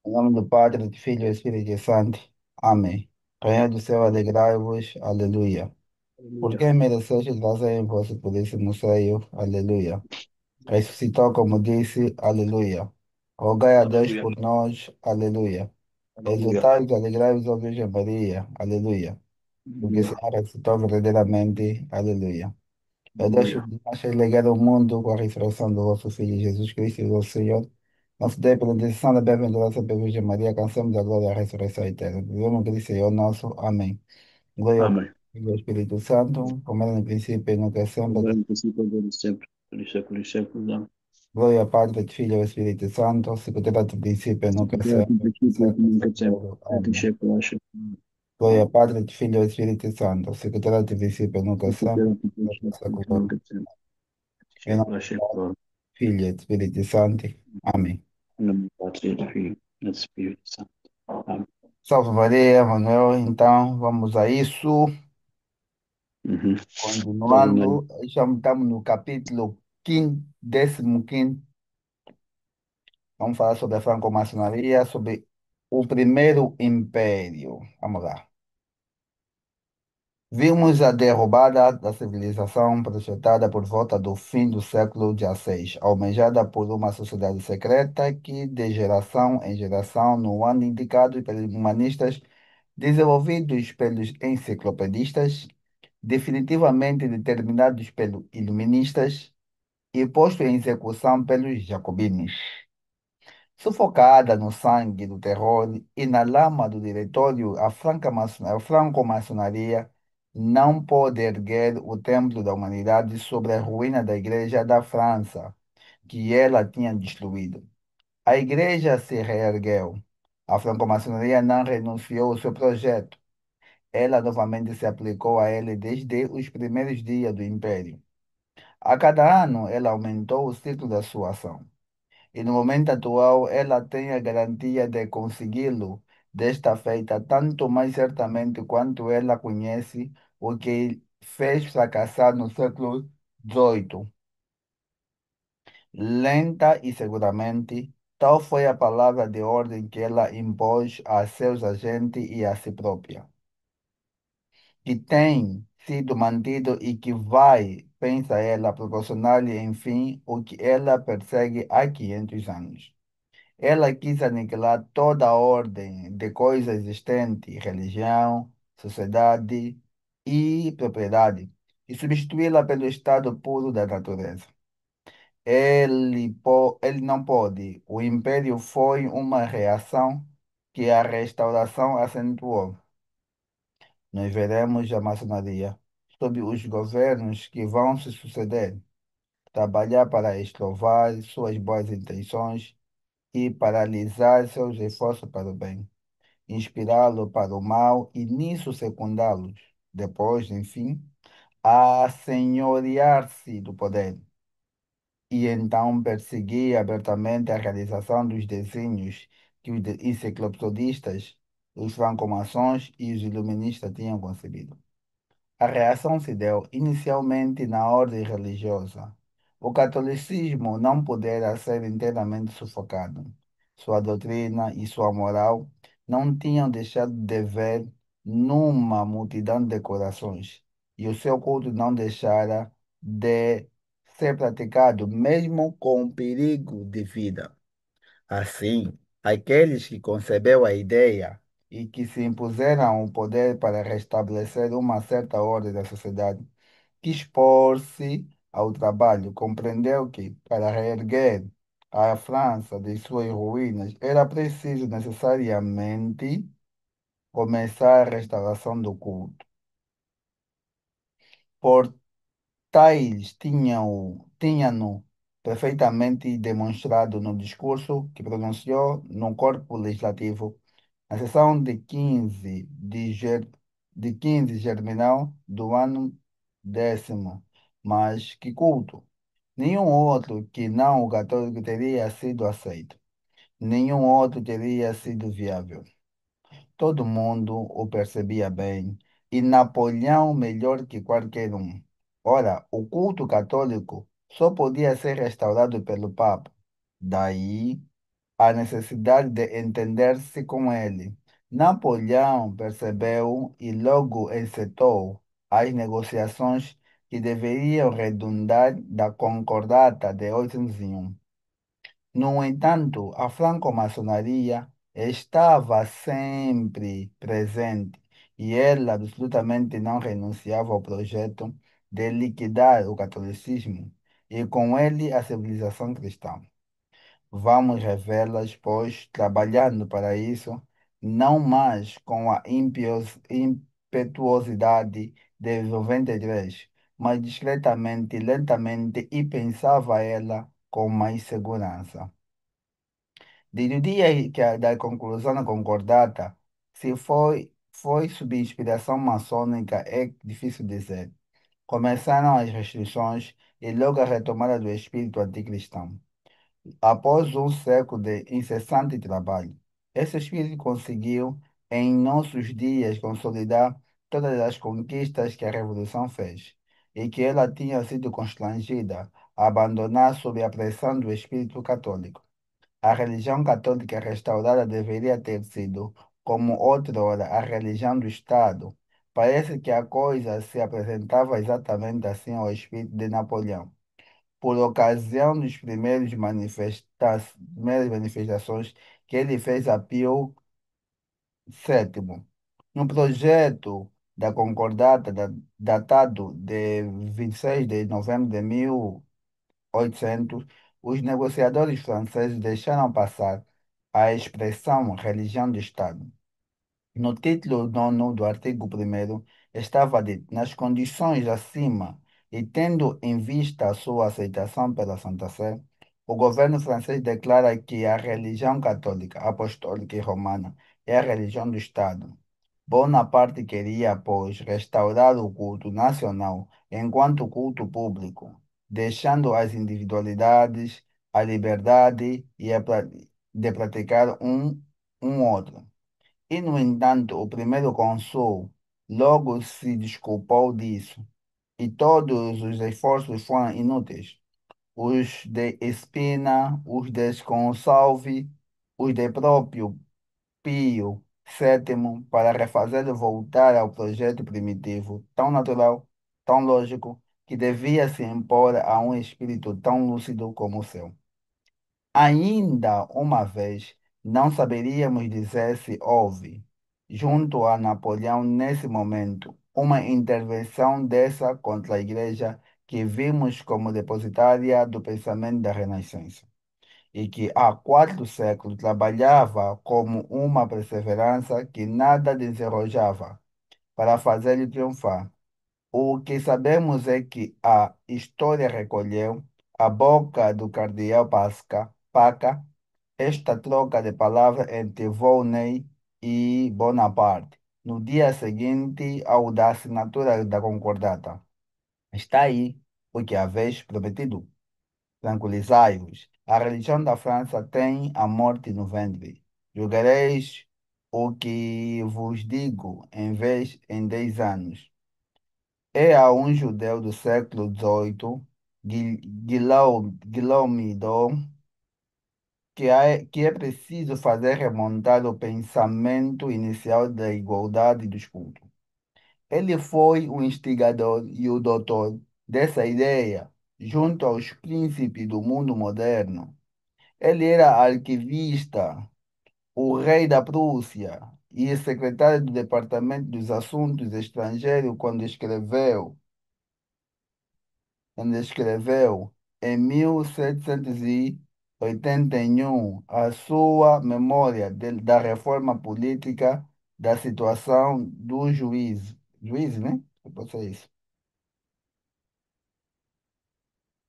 Em nome do Padre, do Filho e do Espírito Santo. Amém. Reino do céu, alegrai-vos. Aleluia. Aleluia. Porque mereceste trazer em vosso puríssimo seio. Aleluia. Ressuscitou, como disse. Aleluia. Rogai a Deus Aleluia. por nós. Aleluia. Aleluia. Exultai e alegrai-vos, ó Virgem Maria. Aleluia. Porque o Aleluia. Senhor ressuscitou verdadeiramente. Aleluia. Eu deixo Aleluia. de nós legar o mundo com a ressurreição do vosso Filho Jesus Cristo, nosso Senhor. Nosso Deus, pela intercessão da bem-aventurada Virgem Maria, cansamos da glória e a ressurreição eterna. Vivemos Cristo Senhor nosso. Amém. Glória ao Pai Amém. e ao Espírito Santo, como era no princípio e nunca é sempre. Agora, no princípio, agora e sempre. Pelos séculos dos séculos. Amém. Glória ao Padre, ao Filho e ao Espírito Santo, se puder, no princípio e Se nunca é puder, no sempre. princípio, Sempre, como nunca sempre. sempre. Pelos Amém. séculos, acho. Glória ao Padre, ao Filho e ao Espírito Santo, se puder, no princípio e nunca é Se puder, sempre. no princípio, Sempre, sempre. como nunca sempre. Pelos Em nome séculos, do acho. Pai, Filho e do Espírito Santo. Amém. Em nome do Pai, do Filho e do Espírito Santo. Amém. Salve Maria, Manuel. Então, vamos a isso. Uhum. Salve Maria. Continuando, já estamos no capítulo 15, 15º. Vamos falar sobre a franco-maçonaria, sobre o primeiro império. Vamos lá. Vimos a derrubada da civilização projetada por volta do fim do século XVI, almejada por uma sociedade secreta que, de geração em geração, no ano indicado pelos humanistas, desenvolvidos pelos enciclopedistas, definitivamente determinados pelos iluministas e posto em execução pelos jacobinos. Sufocada no sangue do terror e na lama do diretório, a franco-maçonaria não pôde erguer o templo da humanidade sobre a ruína da Igreja da França, que ela tinha destruído. A Igreja se reergueu. A franco-maçonaria não renunciou ao seu projeto. Ela novamente se aplicou a ele desde os primeiros dias do Império. A cada ano, ela aumentou o ciclo da sua ação. E no momento atual, ela tem a garantia de consegui-lo desta feita, tanto mais certamente quanto ela conhece o que fez fracassar no século XVIII. Lenta e seguramente, tal foi a palavra de ordem que ela impôs a seus agentes e a si própria, que tem sido mantido e que vai, pensa ela, proporcionar-lhe, enfim, o que ela persegue há 500 anos. Ela quis aniquilar toda a ordem de coisas existentes, religião, sociedade e propriedade, e substituí-la pelo estado puro da natureza. Ele não pôde. O império foi uma reação que a restauração acentuou. Nós veremos a maçonaria, sob os governos que vão se suceder, trabalhar para estrovar suas boas intenções e paralisar seus esforços para o bem, inspirá-lo para o mal e nisso secundá-los. Depois, enfim, a senhorear-se do poder e então perseguir abertamente a realização dos desígnios que os enciclopedistas, os franco-maçons e os iluministas tinham concebido. A reação se deu inicialmente na ordem religiosa. O catolicismo não pudera ser inteiramente sufocado. Sua doutrina e sua moral não tinham deixado de ver numa multidão de corações, e o seu culto não deixara de ser praticado, mesmo com perigo de vida. Assim, aqueles que concebeu a ideia e que se impuseram o poder para restabelecer uma certa ordem da sociedade, quis pôr-se ao trabalho, compreendeu que, para reerguer a França de suas ruínas, era preciso necessariamente começar a restauração do culto. Tais tinham-no perfeitamente demonstrado no discurso que pronunciou no corpo legislativo, na sessão de 15 germinal do ano 10º. Mas que culto! Nenhum outro que não o católico teria sido aceito. Nenhum outro teria sido viável. Todo mundo o percebia bem, e Napoleão melhor que qualquer um. Ora, o culto católico só podia ser restaurado pelo Papa. Daí a necessidade de entender-se com ele. Napoleão percebeu e logo encetou as negociações que deveriam redundar da Concordata de 801. No entanto, a franco-maçonaria estava sempre presente e ela absolutamente não renunciava ao projeto de liquidar o catolicismo e com ele a civilização cristã. Vamos revê-las, pois, trabalhando para isso, não mais com a impetuosidade de 93, mas discretamente, lentamente, e pensava ela com mais segurança. Desde o dia da conclusão da concordata, se foi sob inspiração maçônica, é difícil dizer. Começaram as restrições e logo a retomada do espírito anticristão. Após um século de incessante trabalho, esse espírito conseguiu, em nossos dias, consolidar todas as conquistas que a Revolução fez e que ela tinha sido constrangida a abandonar sob a pressão do espírito católico. A religião católica restaurada deveria ter sido, como outrora, a religião do Estado. Parece que a coisa se apresentava exatamente assim ao espírito de Napoleão por ocasião dos primeiras manifestações que ele fez a Pio VII. No projeto da Concordata, datado de 26 de novembro de 1800, os negociadores franceses deixaram passar a expressão religião de Estado. No título nono do artigo 1º estava dito, nas condições acima e tendo em vista a sua aceitação pela Santa Sé, o governo francês declara que a religião católica, apostólica e romana é a religião do Estado. Bonaparte queria, pois, restaurar o culto nacional enquanto culto público, deixando as individualidades, a liberdade de praticar um outro. E, no entanto, o primeiro cônsul logo se desculpou disso, e todos os esforços foram inúteis. Os de Espina, os de Consalvi, os de próprio Pio VII, para refazê-lo voltar ao projeto primitivo, tão natural, tão lógico, que devia se impor a um espírito tão lúcido como o seu. Ainda uma vez, não saberíamos dizer se houve, junto a Napoleão nesse momento, uma intervenção dessa contra a Igreja que vimos como depositária do pensamento da Renascença e que há 4 séculos trabalhava como uma perseverança que nada desenrojava para fazer-lhe triunfar. O que sabemos é que a história recolheu, a boca do cardeal Paca, esta troca de palavras entre Volney e Bonaparte, no dia seguinte ao da assinatura da concordata. Está aí o que haveis prometido. Tranquilizai-vos. A religião da França tem a morte no ventre. Julgareis o que vos digo em 10 anos. É a um judeu do século XVIII, Guillaume d'Or, que é preciso fazer remontar o pensamento inicial da igualdade dos cultos. Ele foi o instigador e o doutor dessa ideia, junto aos príncipes do mundo moderno. Ele era arquivista, o rei da Prússia e secretário do Departamento dos Assuntos Estrangeiros quando escreveu em 1781 a sua memória da reforma política da situação do juiz. Juiz, né? Pode ser isso.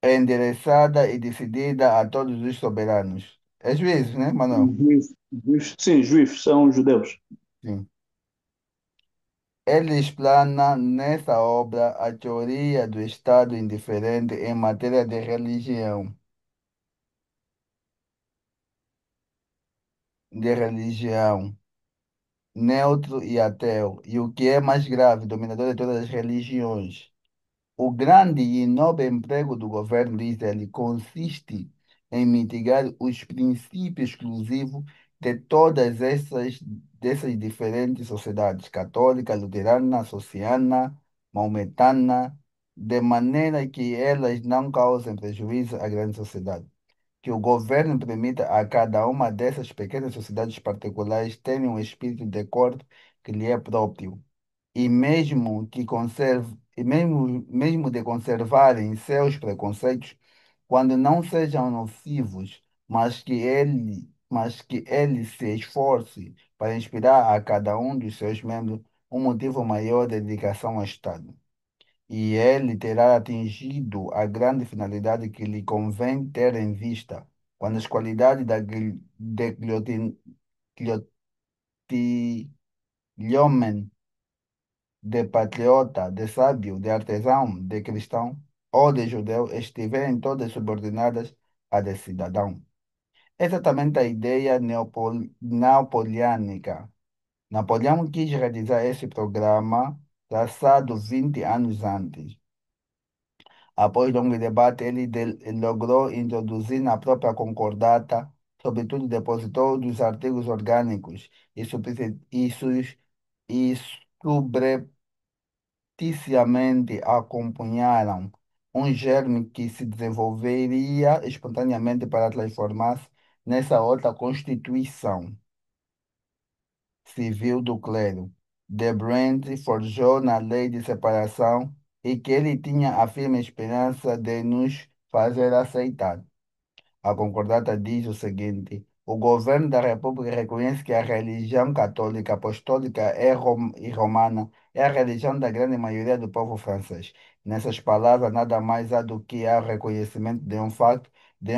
Endereçada e decidida a todos os soberanos. É juiz, né, Manuel? Sim, juízes são judeus. Sim. Ele explana nessa obra a teoria do Estado indiferente em matéria de religião, neutro e ateu, e o que é mais grave, dominador de todas as religiões. O grande e nobre emprego do governo, diz ele, consiste em mitigar os princípios exclusivos de dessas diferentes sociedades, católica, luterana, sociana, maometana, de maneira que elas não causem prejuízo à grande sociedade. Que o governo permita a cada uma dessas pequenas sociedades particulares ter um espírito de acordo que lhe é próprio e mesmo de conservarem seus preconceitos quando não sejam nocivos, mas que ele se esforce para inspirar a cada um dos seus membros um motivo maior de dedicação ao Estado. E ele terá atingido a grande finalidade que lhe convém ter em vista, quando as qualidades de Clotilhomen de patriota, de sábio, de artesão, de cristão ou de judeu estiverem todas subordinadas à de cidadão. Exatamente a ideia napoleônica. Napoleão quis realizar esse programa traçado 20 anos antes. Após longo debate, ele logrou introduzir na própria concordata, sobretudo depositou dos artigos orgânicos e subrepticiamente acompanharam um germe que se desenvolveria espontaneamente para transformar-se nessa outra constituição civil do clero. De Brent forjou na lei de separação e que ele tinha a firme esperança de nos fazer aceitar. A concordata diz o seguinte: o governo da República reconhece que a religião católica, apostólica e romana é a religião da grande maioria do povo francês. Nessas palavras, nada mais há do que o reconhecimento de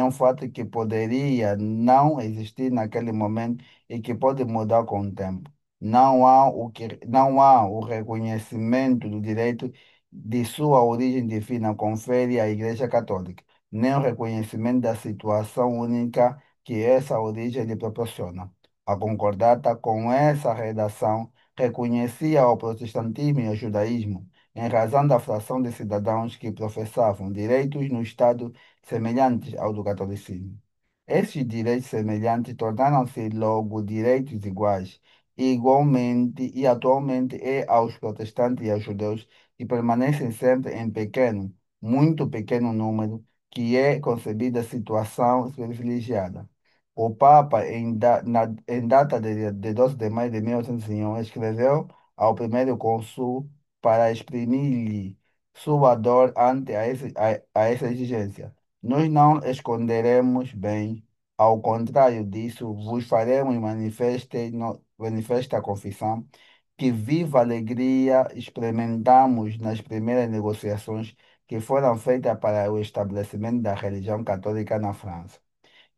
um fato que poderia não existir naquele momento e que pode mudar com o tempo. Não há o reconhecimento do direito de sua origem divina confere à Igreja Católica nem o reconhecimento da situação única que essa origem lhe proporciona. A concordata com essa redação reconhecia o protestantismo e o judaísmo, em razão da fração de cidadãos que professavam direitos no Estado semelhantes ao do catolicismo. Esses direitos semelhantes tornaram-se logo direitos iguais, igualmente e atualmente é aos protestantes e aos judeus, que permanecem sempre em pequeno, muito pequeno número, que é concebida a situação privilegiada. O Papa, em data de 12 de maio de 1801, escreveu ao primeiro cônsul para exprimir-lhe sua dor ante a essa exigência. Nós não esconderemos bem, ao contrário disso, vos faremos manifesta confissão que viva alegria experimentamos nas primeiras negociações que foram feitas para o estabelecimento da religião católica na França,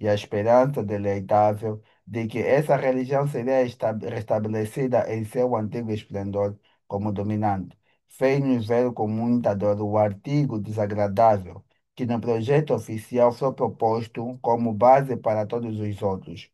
e a esperança deleitável de que essa religião seria restabelecida em seu antigo esplendor como dominante. Fez-nos ver com muita dor o artigo desagradável que no projeto oficial foi proposto como base para todos os outros.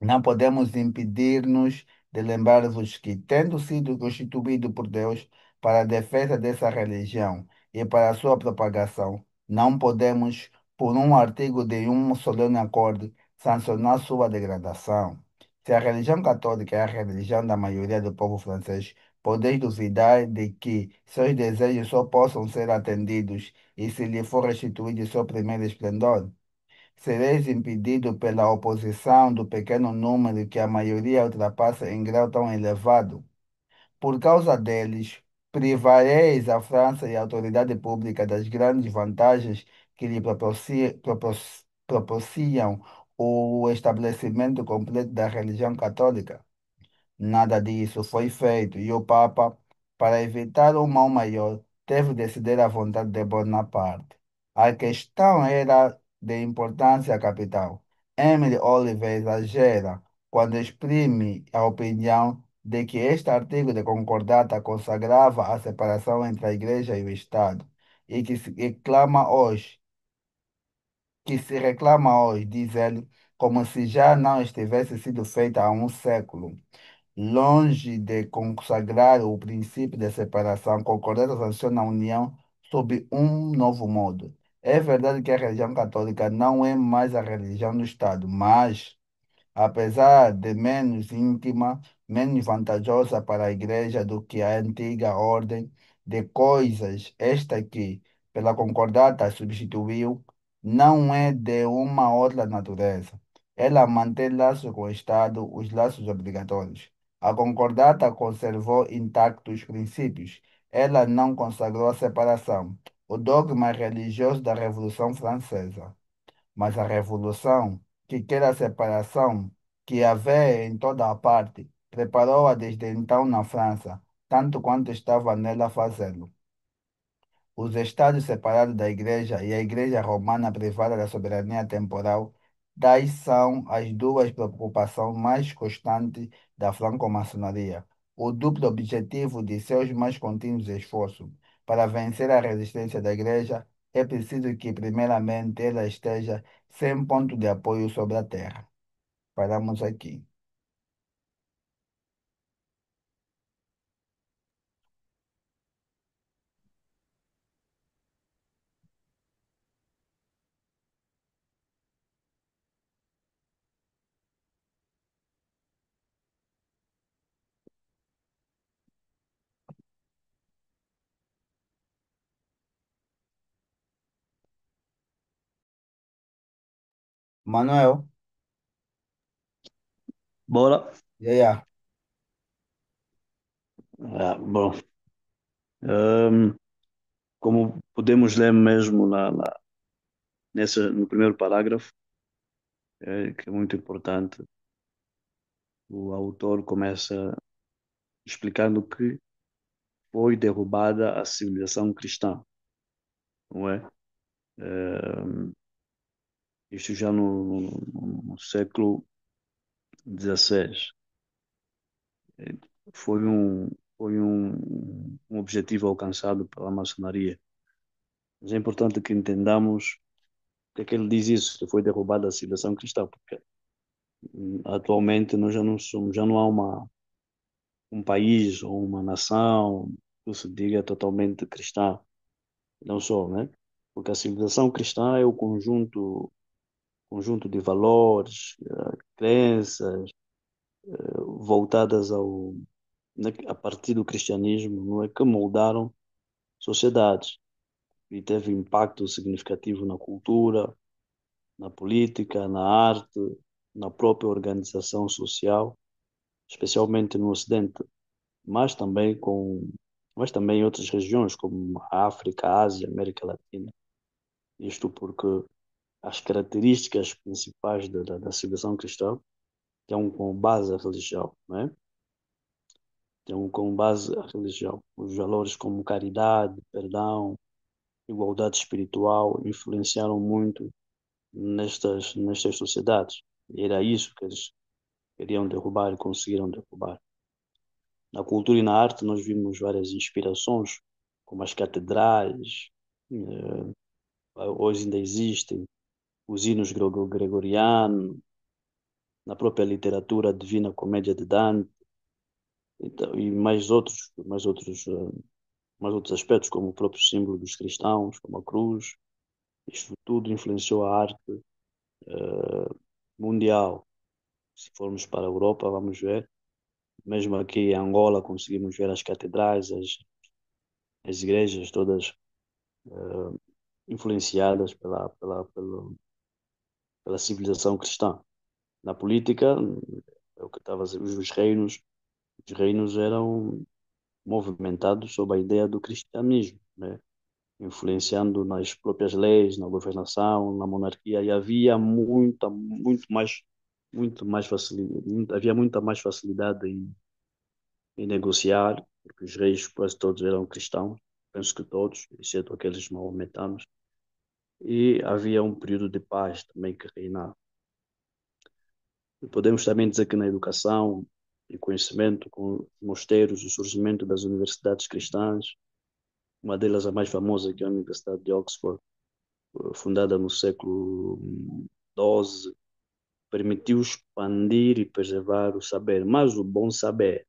Não podemos impedir-nos de lembrar-vos que, tendo sido constituído por Deus para a defesa dessa religião e para a sua propagação, não podemos, por um artigo de um solene acordo, sancionar sua degradação. Se a religião católica é a religião da maioria do povo francês, podeis duvidar de que seus desejos só possam ser atendidos e se lhe for restituído seu primeiro esplendor? Sereis impedido pela oposição do pequeno número que a maioria ultrapassa em grau tão elevado. Por causa deles, privareis a França e a autoridade pública das grandes vantagens que lhe propiciam o estabelecimento completo da religião católica. Nada disso foi feito e o Papa, para evitar um mal maior, teve de ceder à vontade de Bonaparte. A questão era de importância capital. Emily Oliver exagera quando exprime a opinião de que este artigo de concordata consagrava a separação entre a Igreja e o Estado e que se reclama hoje, diz ele, como se já não tivesse sido feita há um século. Longe de consagrar o princípio de separação, concordata sanciona a união sob um novo modo. É verdade que a religião católica não é mais a religião do Estado, mas apesar de menos íntima, menos vantajosa para a Igreja do que a antiga ordem de coisas, esta que, pela concordata, substituiu, não é de uma outra natureza. Ela mantém laços com o Estado, os laços obrigatórios. A concordata conservou intactos os princípios. Ela não consagrou a separação, o dogma religioso da Revolução Francesa. Mas a revolução, que quer a separação, que havia em toda a parte, preparou-a desde então na França, tanto quanto estava nela a fazê-lo. Os estados separados da Igreja e a Igreja Romana privada da soberania temporal, daí são as duas preocupações mais constantes da franco-maçonaria. O duplo objetivo de seus mais contínuos esforços para vencer a resistência da Igreja é preciso que, primeiramente, ela esteja sem ponto de apoio sobre a terra. Paramos aqui. Manuel, Bora. e aí? Bom, ehm, como podemos ler mesmo no primeiro parágrafo, que é muito importante, o autor começa explicando que foi derrubada a civilização cristã, não é? Isto já no século XVI. Eh, Foi um objetivo alcançado pela maçonaria. Mas é importante que entendamos porque é que ele diz isso, que foi derrubada a civilização cristã, porque atualmente nós já não somos, já não há um país ou uma nação que se diga totalmente cristã, não só, né? Porque a civilização cristã é o conjunto de valores, crenças voltadas a partir do cristianismo, não é que moldaram sociedades e teve impacto significativo na cultura, na política, na arte, na própria organização social, especialmente no Ocidente, mas também mas também em outras regiões como a África, a Ásia, a América Latina. Isto porque as características principais da civilização cristã têm como base a religião, né? Têm como base a religião. Os valores como caridade, perdão, igualdade espiritual influenciaram muito nestas sociedades. E era isso que eles queriam derrubar e conseguiram derrubar. Na cultura e na arte nós vimos várias inspirações, como as catedrais, hoje ainda existem, os hinos gregorianos, na própria literatura, a Divina Comédia de Dante, então, e mais outros aspectos, como o próprio símbolo dos cristãos, como a cruz. Isto tudo influenciou a arte mundial. Se formos para a Europa, vamos ver. Mesmo aqui em Angola, conseguimos ver as catedrais, as igrejas todas influenciadas pela civilização cristã. Na política, é o que estava a dizer, os reinos eram movimentados sob a ideia do cristianismo, né? Influenciando nas próprias leis, na governação, na monarquia, e havia muito mais facilidade, havia muita mais facilidade em negociar, porque os reis quase todos eram cristãos, penso que todos, exceto aqueles maometanos, e havia um período de paz também que reinava. E podemos também dizer que na educação e conhecimento, com os mosteiros, o surgimento das universidades cristãs, uma delas a mais famosa, que é a Universidade de Oxford, fundada no século XII, permitiu expandir e preservar o saber, mas o bom saber.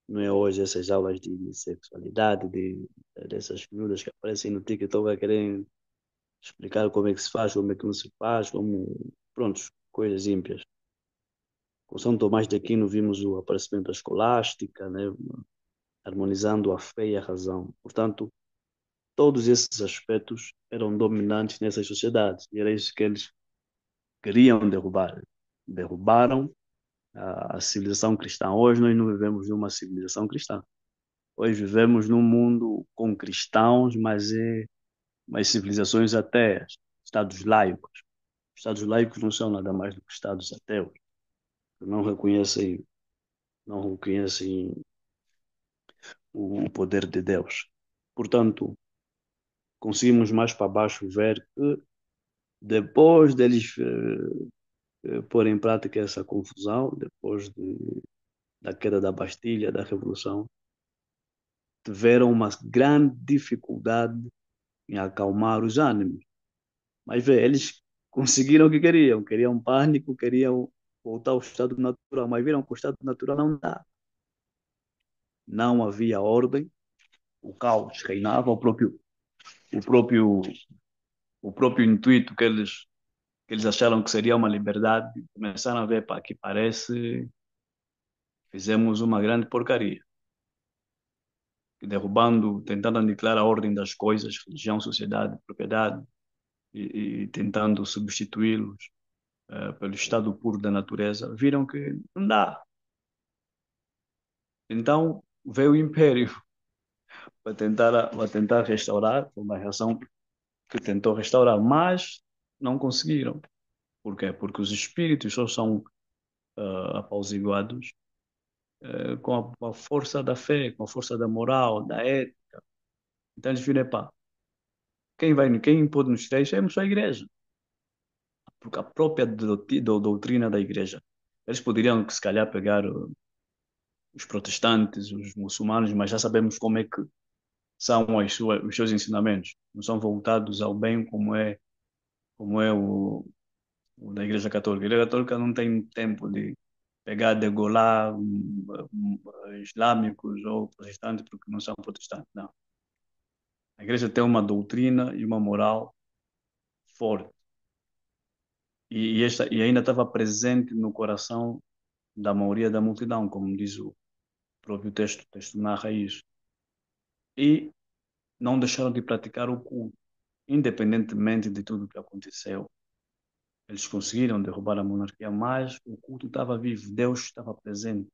Não é hoje essas aulas de sexualidade, dessas miúdas que aparecem no TikTok a querem explicar como é que se faz, como é que não se faz, como, prontos, coisas ímpias. Com São Tomás de Aquino vimos o aparecimento da escolástica, né, harmonizando a fé e a razão. Portanto, todos esses aspectos eram dominantes nessas sociedades e era isso que eles queriam derrubar. Derrubaram a civilização cristã. Hoje nós não vivemos numa civilização cristã. Hoje vivemos num mundo com cristãos, mas civilizações ateias, estados laicos. Estados laicos não são nada mais do que estados ateus, que não reconhecem o poder de Deus. Portanto, conseguimos mais para baixo ver que depois deles pôr em prática essa confusão, da queda da Bastilha, da Revolução, tiveram uma grande dificuldade em acalmar os ânimos. Mas vê, eles conseguiram o que queriam, queriam pânico, queriam voltar ao estado natural, mas viram que o estado natural não dá. Não havia ordem, o caos reinava, o próprio, o próprio intuito que eles acharam que seria uma liberdade, começaram a ver, pá, que parece fizemos uma grande porcaria, derrubando, tentando aniquilar a ordem das coisas, religião, sociedade, propriedade, e tentando substituí-los pelo estado puro da natureza, viram que não dá. Então veio o Império para tentar restaurar, foi uma reação que tentou restaurar, mas não conseguiram. Por quê? Porque os espíritos só são apaziguados com a força da fé, com a força da moral, da ética. Então eles viram, pá, quem pode nos trair é só a igreja, porque a própria doutrina da igreja, eles poderiam, se calhar, pegar os protestantes, os muçulmanos, mas já sabemos como é que são os seus ensinamentos. Não são voltados ao bem como é o da Igreja Católica. A Igreja Católica não tem tempo de pegar, degolar islâmicos ou protestantes porque não são protestantes. Não. A Igreja tem uma doutrina e uma moral forte. E ainda estava presente no coração da maioria da multidão, como diz o próprio texto. O texto narra isso. E não deixaram de praticar o culto, independentemente de tudo o que aconteceu. Eles conseguiram derrubar a monarquia, mas o culto estava vivo, Deus estava presente.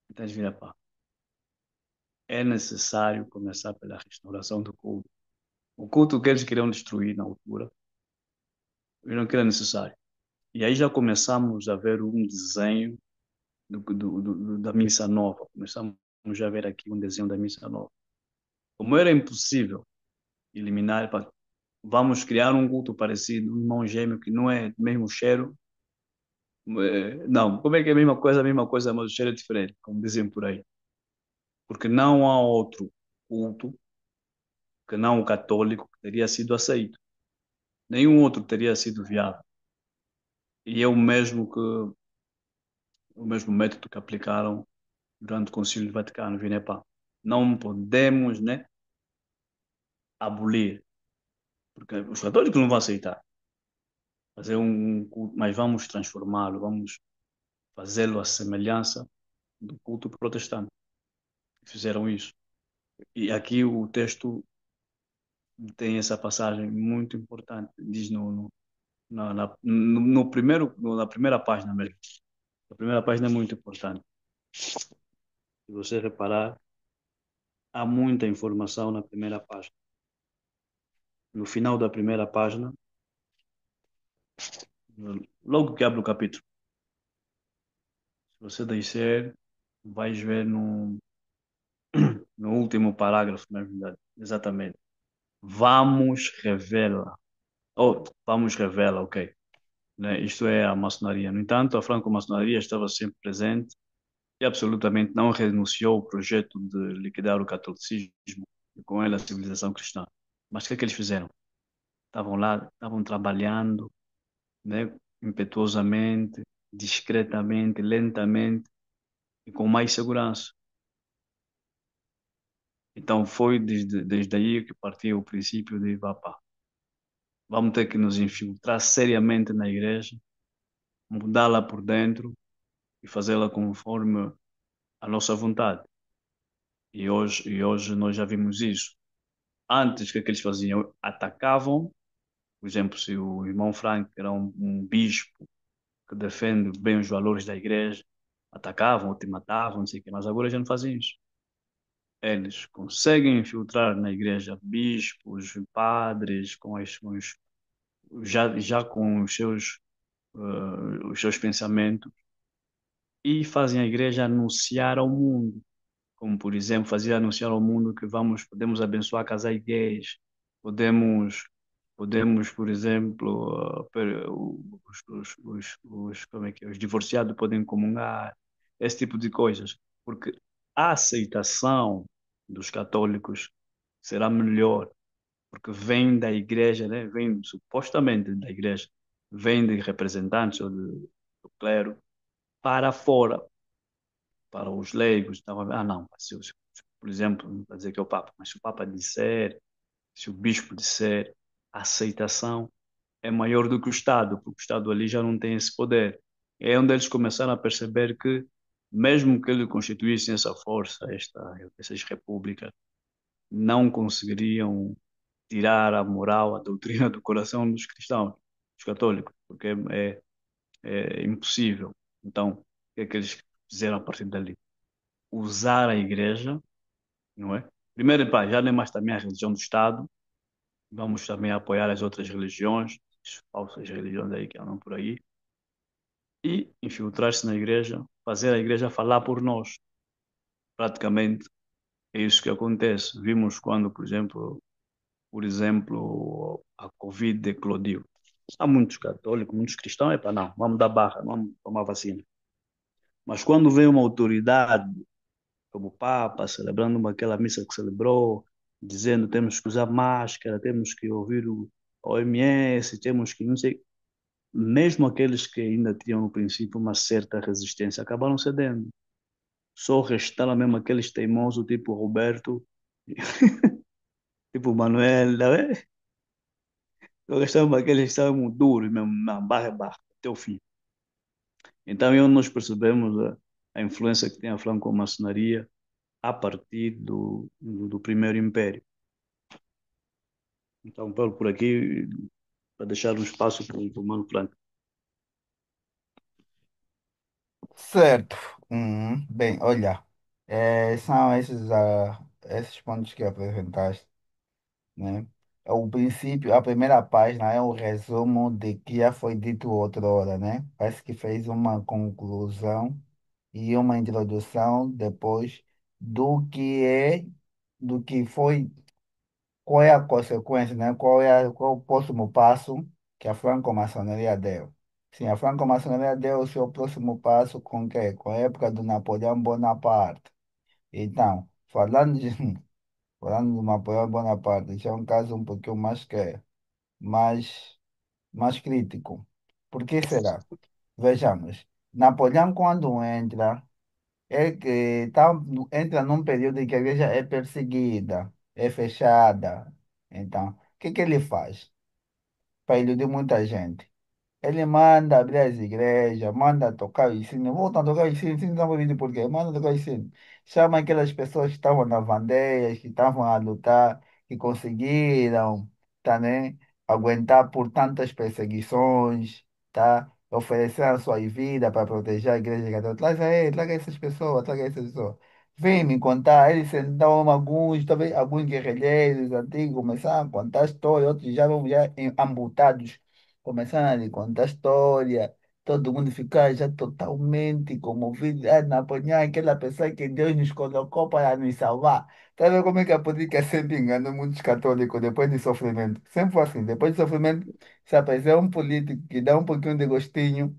Então eles viram, pá, é necessário começar pela restauração do culto. O culto que eles queriam destruir na altura, viram que era necessário. E aí já começamos a ver um desenho da missa nova. Começamos já a ver aqui um desenho da missa nova. Como era impossível eliminar, pá, vamos criar um culto parecido, um irmão gêmeo que não é do mesmo cheiro. Não, como é que é a mesma coisa, mas o cheiro é diferente, como dizem por aí. Porque não há outro culto que não o católico que teria sido aceito. Nenhum outro teria sido viável. E é o mesmo método que aplicaram durante o Concílio Vaticano. Viram, epá, não podemos, né, abolir, porque os católicos não vão aceitar. Fazer um culto, mas vamos transformá-lo, vamos fazê-lo à semelhança do culto protestante. Fizeram isso. E aqui o texto tem essa passagem muito importante. Diz na primeira página mesmo. A primeira página é muito importante. Se você reparar, há muita informação na primeira página. No final da primeira página, logo que abre o capítulo, se você descer, vais ver no último parágrafo, na verdade, exatamente. Vamos revela. Oh, vamos revela, ok. Né? Isto é a maçonaria. No entanto, a franco-maçonaria estava sempre presente e absolutamente não renunciou ao projeto de liquidar o catolicismo e com ele a civilização cristã. Mas o que é que eles fizeram? Estavam lá, estavam trabalhando, né, impetuosamente, discretamente, lentamente e com mais segurança. Então foi desde aí que partiu o princípio de Vapá. vamos ter que nos infiltrar seriamente na igreja, mudá-la por dentro e fazê-la conforme a nossa vontade. E hoje nós já vimos isso. Antes, o que é que eles faziam? Atacavam, por exemplo, se o irmão Frank era um bispo que defende bem os valores da igreja, atacavam ou te matavam, não sei o quê, mas agora já não fazem isso. Eles conseguem infiltrar na igreja bispos, padres, já com os seus pensamentos, e fazem a igreja anunciar ao mundo, como por exemplo, fazer anunciar ao mundo que podemos abençoar casais gays, podemos, podemos, por exemplo, como é que é? Os divorciados podem comungar, esse tipo de coisas, porque a aceitação dos católicos será melhor, porque vem da igreja, né? Vem supostamente da igreja, vem de representantes ou do clero para fora, para os leigos. Então, não, por exemplo, não vai dizer que é o Papa, mas se o Papa disser, se o bispo disser, a aceitação é maior do que o Estado, porque o Estado ali já não tem esse poder. É onde eles começaram a perceber que, mesmo que eles constituíssem essa força, essas repúblicas, não conseguiriam tirar a moral, a doutrina do coração dos cristãos, dos católicos, porque é impossível. Então, o que é que eles fizeram a partir dali? Usar a igreja, não é? Primeiro, pá, já nem mais também a religião do Estado, vamos também apoiar as outras religiões, as falsas religiões aí que andam por aí, e infiltrar-se na igreja, fazer a igreja falar por nós. Praticamente é isso que acontece. Vimos quando, por exemplo, a Covid eclodiu. Há muitos católicos, muitos cristãos, é para não, vamos dar barra, vamos tomar vacina. Mas quando vem uma autoridade, como o Papa, celebrando aquela missa que celebrou, dizendo temos que usar máscara, temos que ouvir o OMS, temos que não sei. Mesmo aqueles que ainda tinham no princípio uma certa resistência acabaram cedendo. Só restaram mesmo aqueles teimosos tipo Roberto, tipo Manuel, tá vendo? Só restaram aqueles que estavam duros mesmo, na barra, barra, até o fim. Então, aí nós percebemos a influência que tem a franco-maçonaria a partir do Primeiro Império. Então, por aqui, para deixar um espaço para o Mano Franco. Certo. Bem, olha, são esses pontos que apresentaste, né? O princípio, a primeira página é o resumo de que já foi dito outrora, né? Parece que fez uma conclusão e uma introdução depois do que é, do que foi, qual é a consequência, né? Qual é o próximo passo que a franco-maçonaria deu. Sim, a franco-maçonaria deu o seu próximo passo com o quê? Com a época do Napoleão Bonaparte. Então, falando do Napoleão Bonaparte, isso é um caso um pouquinho mais, mais crítico. Por que será? Vejamos, Napoleão quando entra, entra num período em que a igreja é perseguida, é fechada. Então, o que que ele faz para iludir muita gente? Ele manda abrir as igrejas, manda tocar o sino, voltam a tocar o sino não vou por quê? Manda tocar o sino. Chama aquelas pessoas que estavam nas bandeiras, que estavam a lutar, que conseguiram, tá, né? Aguentar por tantas perseguições, tá? Ofereceram suas vidas para proteger a igreja católica. Traz aí, traga essas pessoas, traga essas pessoas. Vem me contar, eles sentavam alguns, talvez alguns guerrilheiros antigos começaram a contar histórias, outros já amputados começaram a lhe contar a história, todo mundo ficava já totalmente comovido, Napoleão, aquela pessoa que Deus nos colocou para nos salvar. Tá vendo como é que a política sempre engana muitos católicos depois de sofrimento? Sempre foi assim, depois de sofrimento, se aparecer um político que dá um pouquinho de gostinho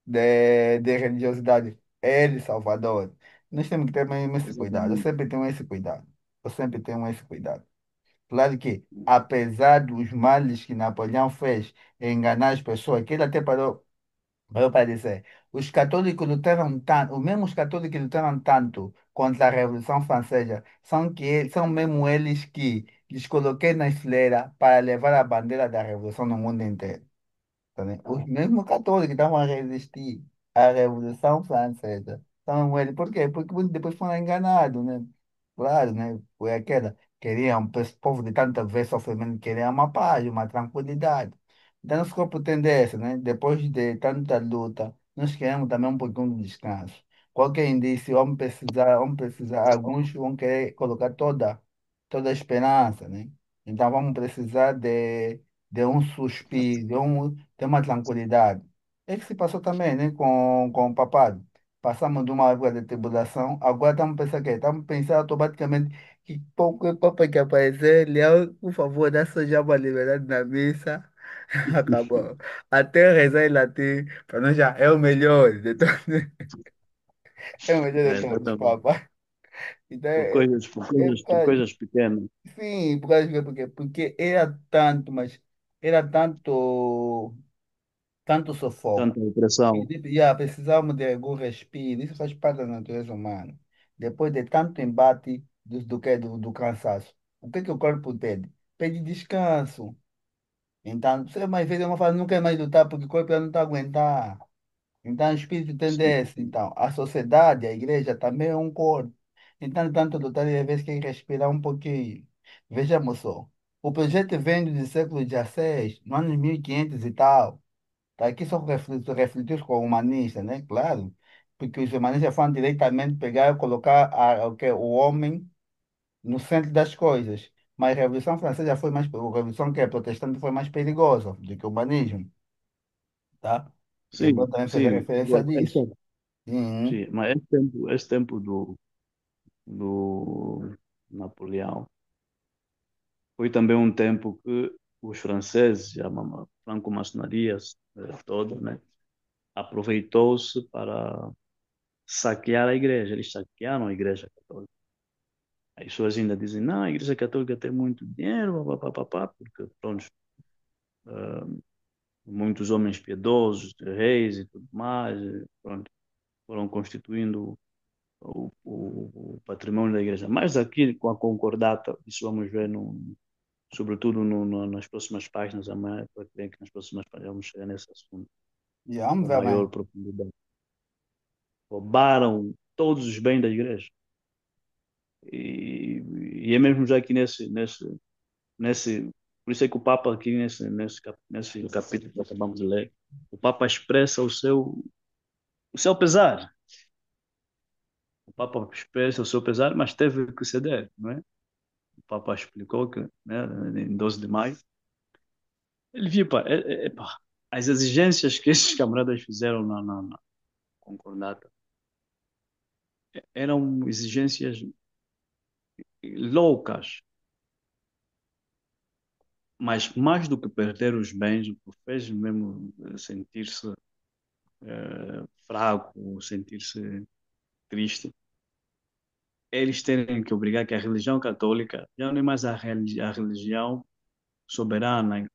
de religiosidade, é ele Salvador. Nós temos que ter mesmo esse cuidado, eu Exatamente. sempre tenho esse cuidado, eu sempre tenho esse cuidado. Claro que, apesar dos males que Napoleão fez em enganar as pessoas, que ele até parou para dizer. Os católicos lutaram tanto, os mesmos católicos que lutaram tanto contra a Revolução Francesa, são mesmo eles que lhes coloquei na fileira para levar a bandeira da Revolução no mundo inteiro. Tá vendo? Os mesmos católicos que estavam a resistir à Revolução Francesa são eles. Por quê? Porque muitos depois foram enganados, né? Claro, né? Foi aquela. Queriam, o povo de tanta vez sofrimento, queria uma paz, uma tranquilidade. Então, nosso corpo tem dessa, né? Depois de tanta luta, nós queremos também um pouquinho de descanso. Qualquer indício, vamos precisar, alguns vão querer colocar toda a esperança, né? Então, vamos precisar de um suspiro, de uma tranquilidade. É que se passou também, né, com o papado. Passamos de uma época de tribulação, agora estamos pensando que estamos pensando automaticamente que pouco papai que aparecer, Leão, por favor, dá só já uma liberdade na missa. Acabou. Até rezar em latim, para nós já é o melhor de todos, é o melhor É, de todos, exatamente. papai. Então, Por coisas, por é, coisas, por coisas pequenas, sim, por causa porque era tanto, mas era tanto sufoco. tanta opressão. Precisamos de algum respiro. Isso faz parte da natureza humana. Depois de tanto embate do cansaço, o que o corpo pede? Pede descanso. Então, você mais vezes uma fala, não quer mais lutar porque o corpo já não está aguentar. Então, o espírito tem Sim, desse. Então, a sociedade, a igreja também é um corpo. Então, tanto lutar, às vezes, quer respirar um pouquinho. Vejamos só. O projeto vem do século XVI, no ano 1500 e tal. Tá aqui só refletir com o humanista, né? Claro. Porque os humanistas falam diretamente pegar e colocar o homem no centro das coisas. Mas a Revolução Francesa foi mais, a Revolução que é protestante foi mais perigosa do que o humanismo, tá? E é bom sim, também fazer sim. referência Agora, disso. Sim. sim, mas esse tempo do Napoleão foi também um tempo que os franceses, a franco-maçonaria toda, né, aproveitou-se para saquear a igreja. Eles saquearam a igreja católica. As pessoas ainda dizem, não, a igreja católica tem muito dinheiro, papapá, porque, pronto, muitos homens piedosos, reis e tudo mais, pronto, foram constituindo o patrimônio da igreja. Mas aqui, com a concordata, isso vamos ver, sobretudo nas próximas páginas, amanhã, eu creio que nas próximas páginas vamos chegar nesse assunto E vamos com ver maior amanhã. profundidade. Roubaram todos os bens da igreja. E é mesmo já aqui nesse, por isso é que o Papa aqui nesse capítulo que acabamos de ler, o Papa expressa o seu pesar. O Papa expressa o seu pesar, mas teve que ceder, não é? O Papa explicou que, né, em 12 de maio, ele viu, pá, pá, as exigências que esses camaradas fizeram na concordata eram exigências loucas, mas mais do que perder os bens, o que fez mesmo sentir-se fraco, sentir-se triste, eles terem que obrigar que a religião católica já não é mais a religião soberana,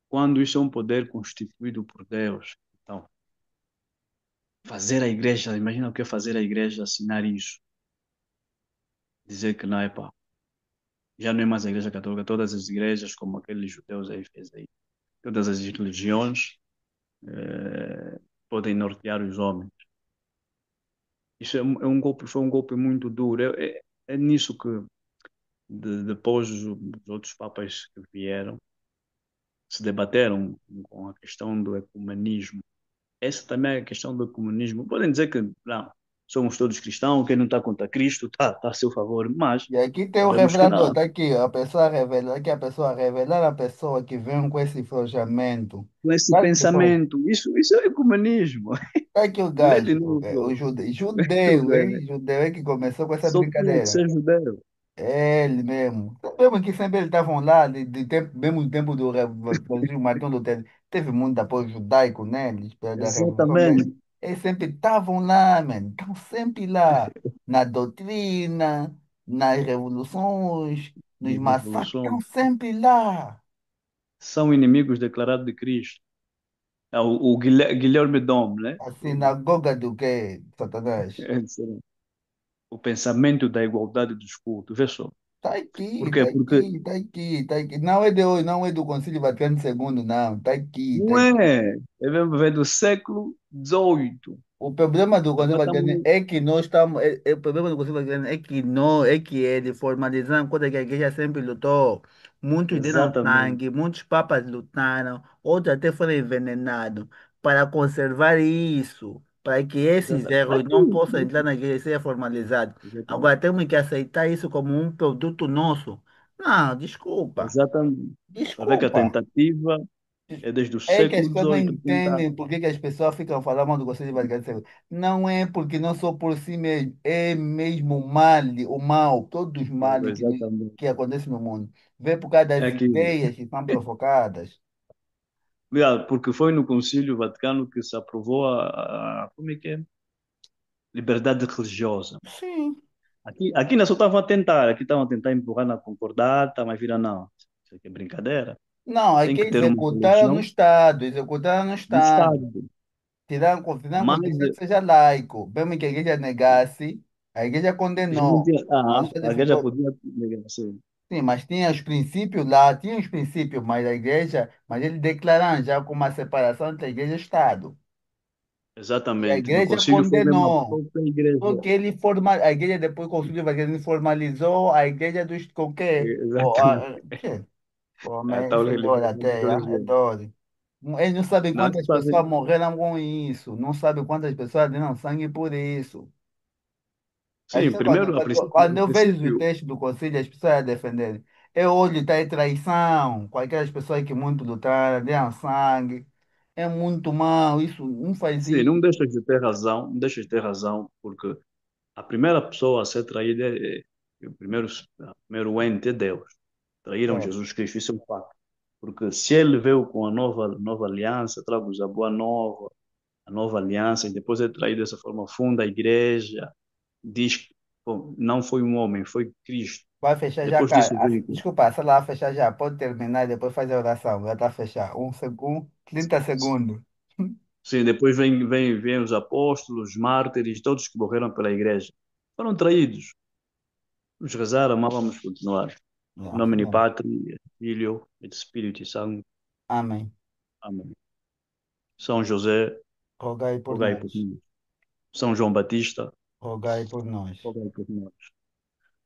quando isso é um poder constituído por Deus. Então, fazer a igreja, imagina o que é fazer a igreja assinar isso, dizer que não é pá, já não é mais a igreja católica, todas as igrejas, como aqueles judeus aí fez aí, todas as religiões podem nortear os homens. Isso é um golpe, foi um golpe muito duro. É nisso que depois os outros papas que vieram se debateram com a questão do ecumenismo. Essa também é a questão do ecumenismo. Podem dizer que não, somos todos cristãos, quem não está contra Cristo está a seu favor, mas E aqui tem o sabemos que revelador, não. tá aqui, a pessoa revela, aqui a pessoa revelar a pessoa que vem com esse forjamento. Com esse Claro que foi. pensamento, isso é ecumenismo. Tá aqui o Ele gajo, não o usou. judeu, hein? Judeu é que começou com essa Só tinha que brincadeira. ser judeu. É ele mesmo. Mesmo que sempre eles estavam lá, de tempo, mesmo no tempo do Brasil, Martin Lutero, teve muito apoio judaico neles, da revolução deles. Exatamente. Eles sempre estavam lá, mano. Estão sempre lá, na doutrina, nas revoluções, nos Nas massacres, estão revoluções. sempre lá. São inimigos declarados de Cristo. É o Guilherme Dom, né? A sinagoga do quê, Satanás? O pensamento da igualdade dos cultos. Vê só. Está Por aqui, quê? está Porque aqui, está aqui, está aqui. Não é de hoje, não é do Concílio Vaticano II, não. Está aqui, está não aqui. é. É mesmo vem do século XVIII. O problema do Conselho Agora Vaticano estamos. é que nós estamos. O problema do Conselho Vaticano é que não, é que ele formalizando coisa que a igreja sempre lutou. Muitos deram Exatamente. sangue, muitos papas lutaram, outros até foram envenenados para conservar isso, para que esses Exatamente. erros não possam entrar na igreja e seja formalizado. Agora Exatamente. temos que aceitar isso como um produto nosso. Não, desculpa, Exatamente. Para ver que a desculpa. tentativa é desde o É que as século pessoas não XVIII tentar. entendem por que que as pessoas ficam falando mal do Conselho de Vaticano II. Não é porque não sou por si mesmo, é mesmo o mal, todos os males Exatamente. que acontecem no mundo. Vê por causa das É que, ideias que são provocadas. porque foi no Concílio Vaticano que se aprovou como é que é? Liberdade religiosa. Sim. Aqui ainda só estavam a tentar, aqui estavam a tentar empurrar na concordata, mas vira não. Isso aqui é brincadeira. Não, Tem aqui que ter uma executaram no religião Estado, executaram no do Estado. Estado. Tiraram com que Mas, ele seja laico. Mesmo que a igreja negasse, a igreja já não condenou. tinha, Mas só a igreja podia negar, assim. sim, mas tinha os princípios lá, tinha os princípios, mas a igreja, mas ele declarando já com uma separação entre a igreja e o Estado. E a Exatamente. No igreja Concílio foi mesmo a condenou. própria Só igreja. que ele a igreja depois com o Conselho Vaticano formalizou a igreja dos com quê? Exatamente. Quê? A Homem, tal isso é dor liberdade até, é religiosa. dor. Eles não sabem Não, quantas isso fazem, pessoas morreram com isso, não sabem quantas pessoas deram sangue por isso. As sim, pessoas, quando, primeiro, quando a eu vejo o princípio, texto do conselho, as pessoas a defenderem. Eu olho, tá aí traição, com aquelas pessoas que muito lutaram, deram sangue. É muito mal, isso não faz sim, não isso. deixas de ter razão, não deixas de ter razão, porque a primeira pessoa a ser traída o primeiro ente é Deus. Traíram É, Jesus Cristo, isso é um fato. Porque se ele veio com a nova aliança, traga-nos a boa nova, a nova aliança, e depois é traído dessa forma, funda a igreja, diz que bom, não foi um homem, foi Cristo. vai fechar já, Depois cara. disso veio Desculpa, a sala vai fechar já. Pode terminar e depois fazer a oração. Já está fechar. Um segundo, 30 segundos. sim, depois vem os apóstolos, os mártires, todos que morreram pela igreja. Foram traídos. Vamos rezar, mas vamos continuar. Em Já, nome de vamos. Pátria, Filho e de Espírito Santo. Amém. Amém. São José, Rogai por rogai por nós. nós. São João Batista, Rogai por nós. rogai por nós.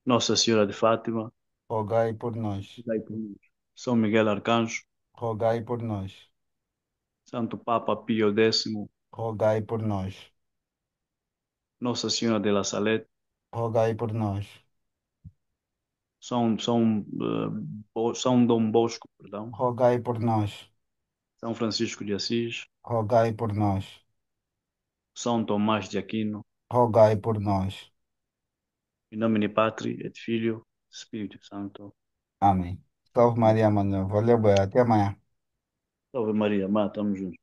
Nossa Senhora de Fátima, Rogai por nós. rogai por nós. São Miguel Arcanjo, Rogai por nós. Santo Papa Pio X, Rogai por nós. Nossa Senhora de La Salette, Rogai por nós. São Dom Bosco, perdão, Rogai por nós. São Francisco de Assis, Rogai por nós. São Tomás de Aquino, Rogai por nós. em nome de Pátria, et Filho, Espírito Santo. Amém. Salve Maria, Amém. Manuel. Valeu, boa. Até amanhã. Salve Maria, Má, estamos juntos.